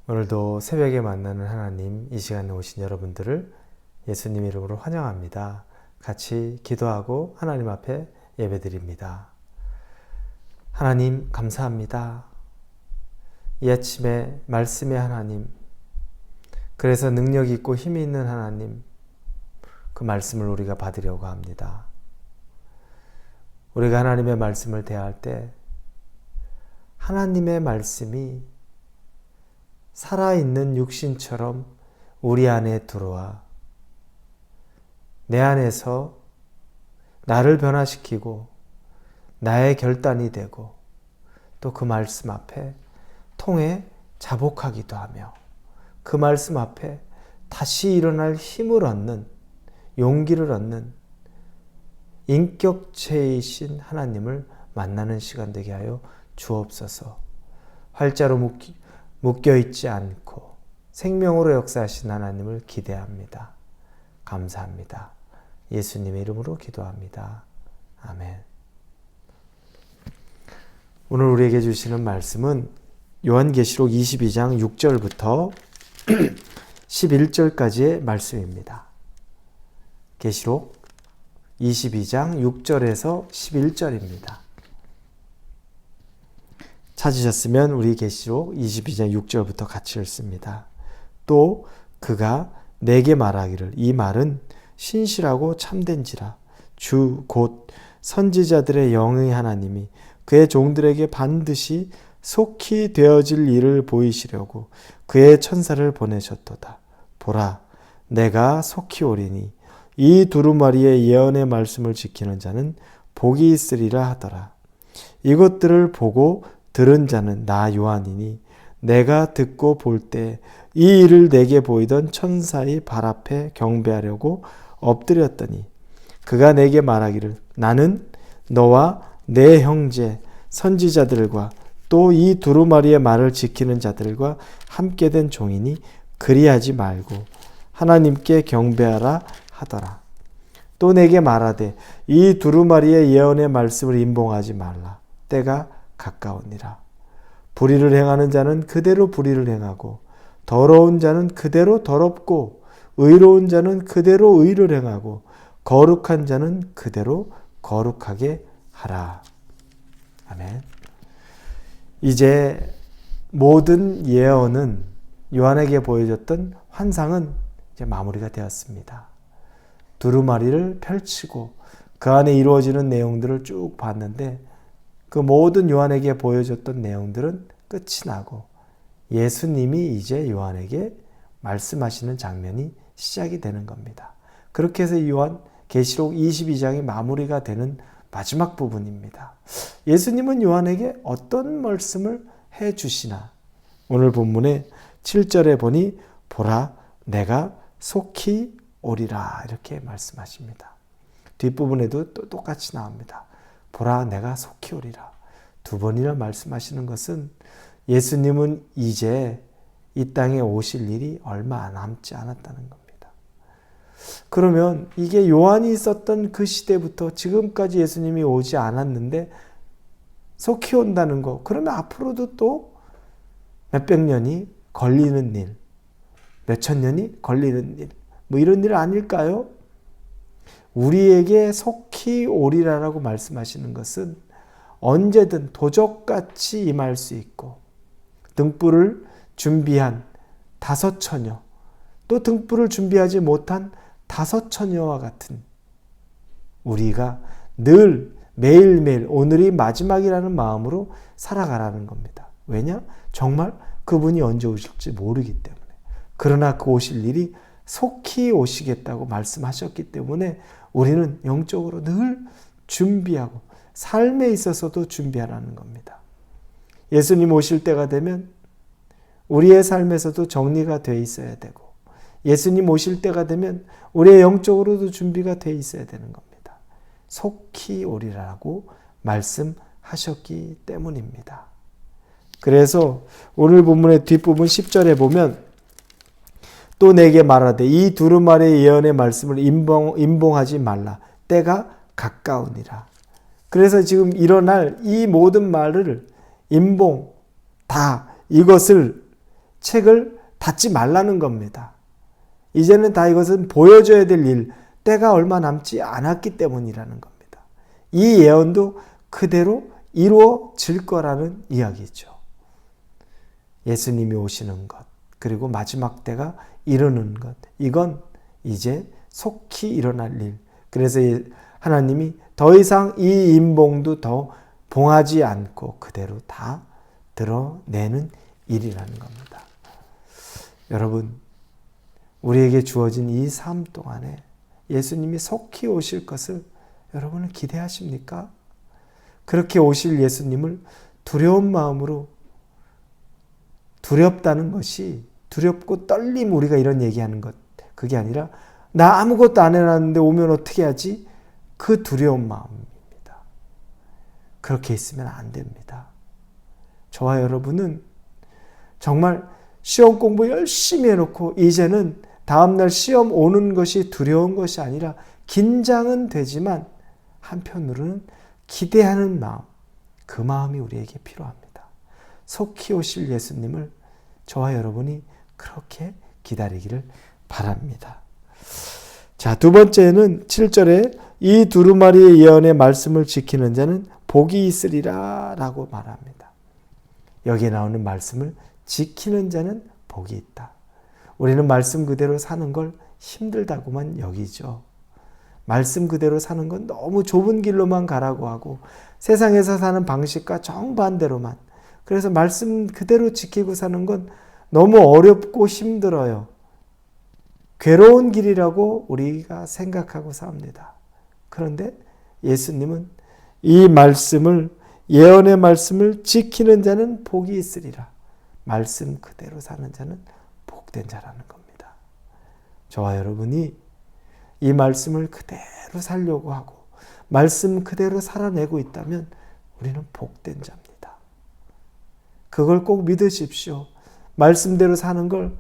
오늘도 새벽에 만나는 하나님, 이 시간에 오신 여러분들을 예수님 이름으로 환영합니다. 같이 기도하고 하나님 앞에 예배드립니다. 하나님 감사합니다. 이 아침에 말씀의 하나님, 그래서 능력 있고 힘이 있는 하나님, 그 말씀을 우리가 받으려고 합니다. 우리가 하나님의 말씀을 대할 때 하나님의 말씀이 살아있는 육신처럼 우리 안에 들어와 내 안에서 나를 변화시키고 나의 결단이 되고 또 그 말씀 앞에 통해 자복하기도 하며 그 말씀 앞에 다시 일어날 힘을 얻는, 용기를 얻는 인격체이신 하나님을 만나는 시간 되게 하여 주옵소서. 활자로 묶여있지 않고 생명으로 역사하신 하나님을 기대합니다. 감사합니다. 예수님의 이름으로 기도합니다. 아멘. 오늘 우리에게 주시는 말씀은 요한계시록 22장 6절부터 11절까지의 말씀입니다. 계시록 22장 6절에서 11절입니다. 찾으셨으면 우리 계시록 22장 6절부터 같이 읽습니다. 또 그가 내게 말하기를 이 말은 신실하고 참된지라 주 곧 선지자들의 영의 하나님이 그의 종들에게 반드시 속히 되어질 일을 보이시려고 그의 천사를 보내셨도다. 보라, 내가 속히 오리니 이 두루마리의 예언의 말씀을 지키는 자는 복이 있으리라 하더라. 이것들을 보고 들은 자는 나 요한이니 내가 듣고 볼 때 이 일을 내게 보이던 천사의 발 앞에 경배하려고 엎드렸더니 그가 내게 말하기를 나는 너와 내 형제 선지자들과 또 이 두루마리의 말을 지키는 자들과 함께 된 종이니 그리하지 말고 하나님께 경배하라 하더라. 또 내게 말하되 이 두루마리의 예언의 말씀을 임봉하지 말라. 때가 가까우니라. 불의를 행하는 자는 그대로 불의를 행하고 더러운 자는 그대로 더럽고 의로운 자는 그대로 의를 행하고 거룩한 자는 그대로 거룩하게 하라. 아멘. 이제 모든 예언은 요한에게 보여줬던 환상은 이제 마무리가 되었습니다. 두루마리를 펼치고 그 안에 이루어지는 내용들을 쭉 봤는데 그 모든 요한에게 보여줬던 내용들은 끝이 나고 예수님이 이제 요한에게 말씀하시는 장면이 시작이 되는 겁니다. 그렇게 해서 요한 계시록 22장이 마무리가 되는 마지막 부분입니다. 예수님은 요한에게 어떤 말씀을 해 주시나? 오늘 본문의 7절에 보니 보라 내가 속히 오리라 이렇게 말씀하십니다. 뒷부분에도 또 똑같이 나옵니다. 보라 내가 속히 오리라. 두 번이나 말씀하시는 것은 예수님은 이제 이 땅에 오실 일이 얼마 남지 않았다는 겁니다. 그러면 이게 요한이 있었던 그 시대부터 지금까지 예수님이 오지 않았는데 속히 온다는 거, 그러면 앞으로도 또 몇백 년이 걸리는 일, 몇천 년이 걸리는 일, 뭐 이런 일 아닐까요? 우리에게 속히 오리라라고 말씀하시는 것은 언제든 도적같이 임할 수 있고 등불을 준비한 다섯 처녀, 또 등불을 준비하지 못한 다섯 처녀와 같은 우리가 늘 매일매일 오늘이 마지막이라는 마음으로 살아가라는 겁니다. 왜냐? 정말 그분이 언제 오실지 모르기 때문에. 그러나 그 오실 일이 속히 오시겠다고 말씀하셨기 때문에 우리는 영적으로 늘 준비하고 삶에 있어서도 준비하라는 겁니다. 예수님 오실 때가 되면 우리의 삶에서도 정리가 돼 있어야 되고 예수님 오실 때가 되면 우리의 영적으로도 준비가 돼 있어야 되는 겁니다. 속히 오리라고 말씀하셨기 때문입니다. 그래서 오늘 본문의 뒷부분 10절에 보면 또 내게 말하되 이 두루마리의 예언의 말씀을 임봉하지 말라. 때가 가까우니라. 그래서 지금 일어날 이 모든 말을 임봉 다 이것을 책을 닫지 말라는 겁니다. 이제는 다 이것은 보여줘야 될 일, 때가 얼마 남지 않았기 때문이라는 겁니다. 이 예언도 그대로 이루어질 거라는 이야기죠. 예수님이 오시는 것, 그리고 마지막 때가 이르는 것, 이건 이제 속히 일어날 일. 그래서 하나님이 더 이상 이 인봉도 더 봉하지 않고 그대로 다 드러내는 일이라는 겁니다. 여러분, 우리에게 주어진 이 삶 동안에 예수님이 속히 오실 것을 여러분은 기대하십니까? 그렇게 오실 예수님을 두려운 마음으로, 두렵다는 것이, 두렵고 떨림, 우리가 이런 얘기하는 것, 그게 아니라 나 아무것도 안 해놨는데 오면 어떻게 하지? 그 두려운 마음입니다. 그렇게 있으면 안 됩니다. 저와 여러분은 정말 시험 공부 열심히 해놓고 이제는 다음날 시험 오는 것이 두려운 것이 아니라 긴장은 되지만 한편으로는 기대하는 마음, 그 마음이 우리에게 필요합니다. 속히 오실 예수님을 저와 여러분이 그렇게 기다리기를 바랍니다. 자, 두 번째는 7절에 이 두루마리의 예언의 말씀을 지키는 자는 복이 있으리라 라고 말합니다. 여기에 나오는 말씀을 지키는 자는 복이 있다. 우리는 말씀 그대로 사는 걸 힘들다고만 여기죠. 말씀 그대로 사는 건 너무 좁은 길로만 가라고 하고 세상에서 사는 방식과 정반대로만, 그래서 말씀 그대로 지키고 사는 건 너무 어렵고 힘들어요. 괴로운 길이라고 우리가 생각하고 삽니다. 그런데 예수님은 이 말씀을, 예언의 말씀을 지키는 자는 복이 있으리라. 말씀 그대로 사는 자는 복된 자라는 겁니다. 저와 여러분이 이 말씀을 그대로 살려고 하고 말씀 그대로 살아내고 있다면 우리는 복된 자입니다. 그걸 꼭 믿으십시오. 말씀대로 사는 걸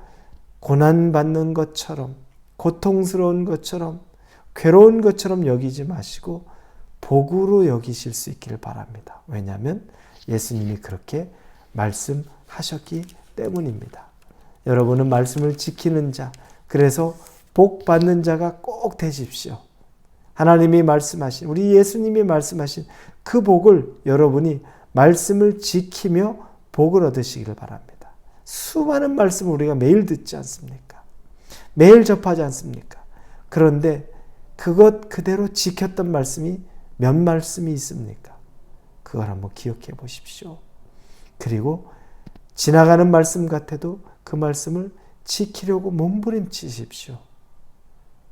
고난받는 것처럼, 고통스러운 것처럼, 괴로운 것처럼 여기지 마시고 복으로 여기실 수 있기를 바랍니다. 왜냐하면 예수님이 그렇게 말씀하셨기 때문입니다. 여러분은 말씀을 지키는 자, 그래서 복 받는 자가 꼭 되십시오. 하나님이 말씀하신, 우리 예수님이 말씀하신 그 복을 여러분이 말씀을 지키며 복을 얻으시기를 바랍니다. 수많은 말씀을 우리가 매일 듣지 않습니까? 매일 접하지 않습니까? 그런데 그것 그대로 지켰던 말씀이 몇 말씀이 있습니까? 그걸 한번 기억해 보십시오. 그리고 지나가는 말씀 같아도 그 말씀을 지키려고 몸부림치십시오.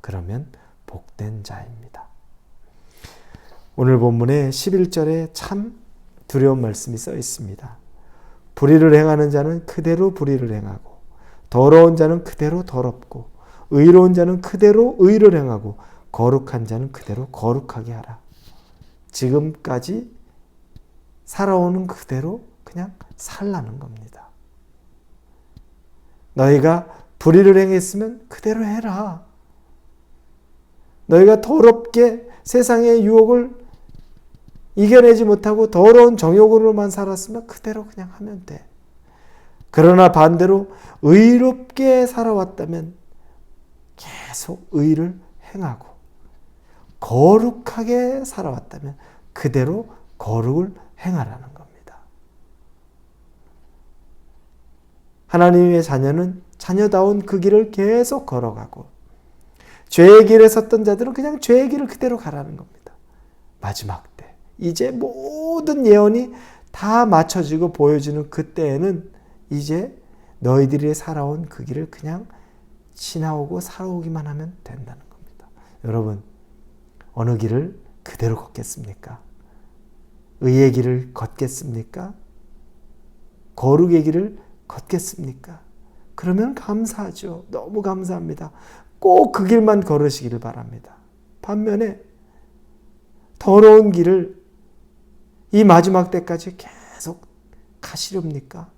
그러면 복된 자입니다. 오늘 본문의 11절에 참 두려운 말씀이 써 있습니다. 불의를 행하는 자는 그대로 불의를 행하고 더러운 자는 그대로 더럽고 의로운 자는 그대로 의를 행하고 거룩한 자는 그대로 거룩하게 하라. 지금까지 살아오는 그대로 그냥 살라는 겁니다. 너희가 불의를 행했으면 그대로 해라. 너희가 더럽게 세상의 유혹을 이겨내지 못하고 더러운 정욕으로만 살았으면 그대로 그냥 하면 돼. 그러나 반대로 의롭게 살아왔다면 계속 의를 행하고 거룩하게 살아왔다면 그대로 거룩을 행하라는 겁니다. 하나님의 자녀는 자녀다운 그 길을 계속 걸어가고 죄의 길에 섰던 자들은 그냥 죄의 길을 그대로 가라는 겁니다. 마지막 때 이제 모든 예언이 다 맞춰지고 보여지는 그때에는 이제 너희들이 살아온 그 길을 그냥 지나오고 살아오기만 하면 된다는 겁니다. 여러분, 어느 길을 그대로 걷겠습니까? 의의 길을 걷겠습니까? 거룩의 길을 걷겠습니까? 그러면 감사하죠. 너무 감사합니다. 꼭 그 길만 걸으시기를 바랍니다. 반면에 더러운 길을 이 마지막 때까지 계속 가시렵니까?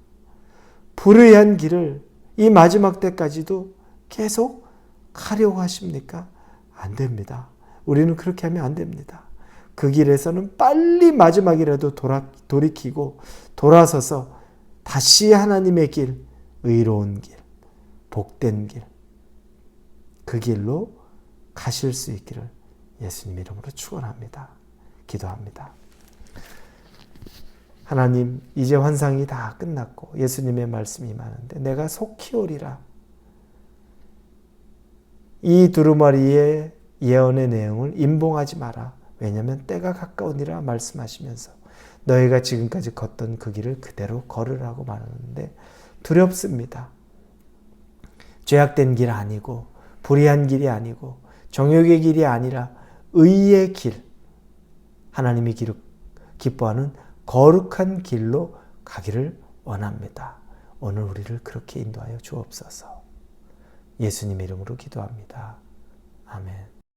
불의한 길을 이 마지막 때까지도 계속 가려고 하십니까? 안 됩니다. 우리는 그렇게 하면 안 됩니다. 그 길에서는 빨리 마지막이라도 돌이키고 돌아서서 다시 하나님의 길, 의로운 길, 복된 길, 그 길로 가실 수 있기를 예수님 이름으로 축원합니다. 기도합니다. 하나님, 이제 환상이 다 끝났고 예수님의 말씀이 많은데 내가 속히 오리라. 이 두루마리의 예언의 내용을 임봉하지 마라. 왜냐하면 때가 가까우니라 말씀하시면서 너희가 지금까지 걷던 그 길을 그대로 걸으라고 말하는데 두렵습니다. 죄악된 길 아니고 불의한 길이 아니고 정욕의 길이 아니라 의의 길, 하나님이 기뻐하는 거룩한 길로 가기를 원합니다. 오늘 우리를 그렇게 인도하여 주옵소서. 예수님의 이름으로 기도합니다. 아멘.